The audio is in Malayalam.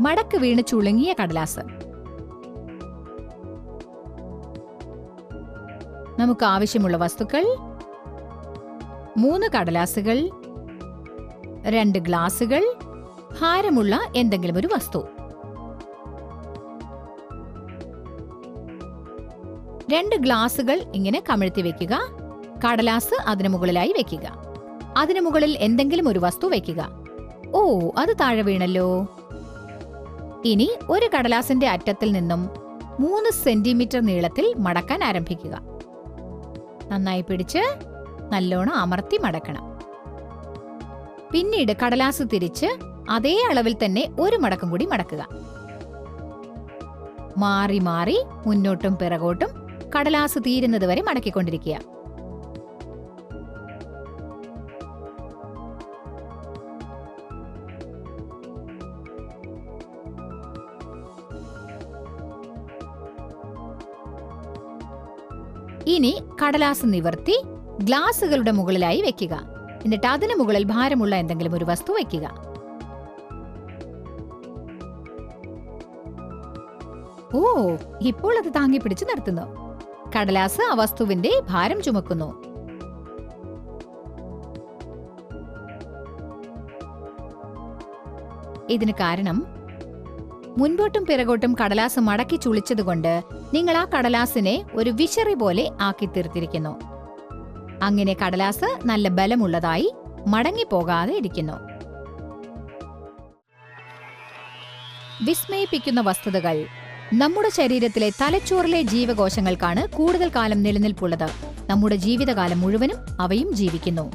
മടക്ക് വീണ് ചുളുങ്ങിയ കടലാസ്. നമുക്ക് ആവശ്യമുള്ള വസ്തുക്കൾ: 3 കടലാസുകൾ, 2 ഗ്ലാസുകൾ, ഭാരമുള്ള എന്തെങ്കിലും ഒരു വസ്തു. 2 ഗ്ലാസുകൾ ഇങ്ങനെ കമിഴ്ത്തി വെക്കുക. കടലാസ് അതിനു മുകളിലായി വെക്കുക. അതിനു മുകളിൽ എന്തെങ്കിലും ഒരു വസ്തു വെക്കുക. ഓ, അത് താഴെ വീണല്ലോ. ഇനി ഒരു കടലാസിന്റെ അറ്റത്തിൽ നിന്നും 3 സെന്റിമീറ്റർ നീളത്തിൽ മടക്കാൻ ആരംഭിക്കുക. നന്നായി പിടിച്ച് നല്ലോണം അമർത്തി മടക്കണം. പിന്നീട് കടലാസ് തിരിച്ച് അതേ അളവിൽ തന്നെ ഒരു മടക്കും കൂടി മടക്കുക. മാറി മാറി മുന്നോട്ടും പിറകോട്ടും കടലാസ് തീരുന്നത് വരെ മടക്കിക്കൊണ്ടിരിക്കുക. ഇനി കടലാസ് നിവർത്തി ഗ്ലാസുകളുടെ മുകളിലായി വെക്കുക. എന്നിട്ട് അതിനു മുകളിൽ ഭാരമുള്ള എന്തെങ്കിലും ഒരു വസ്തു വെക്കുക. ഓ, ഇപ്പോൾ അത് താങ്ങി പിടിച്ച് നിർത്തുന്നു. കടലാസ് ആ വസ്തുവിന്റെ ഭാരം ചുമക്കുന്നു. ഇതിന് കാരണം മുൻപോട്ടും പിറകോട്ടും കടലാസ് മടക്കി ചുളിച്ചതുകൊണ്ട് നിങ്ങൾ ആ കടലാസിനെ ഒരു വിശറി പോലെ ആക്കി തീർത്തിരിക്കുന്നു. അങ്ങനെ കടലാസ് നല്ല ബലമുള്ളതായി മടങ്ങിപ്പോകാതെ ഇരിക്കുന്നു. വിസ്മയിപ്പിക്കുന്ന വസ്തുതകൾ: നമ്മുടെ ശരീരത്തിലെ തലച്ചോറിലെ ജീവകോശങ്ങൾക്കാണ് കൂടുതൽ കാലം നിലനിൽപ്പുള്ളത്. നമ്മുടെ ജീവിതകാലം മുഴുവനും അവയും ജീവിക്കുന്നു.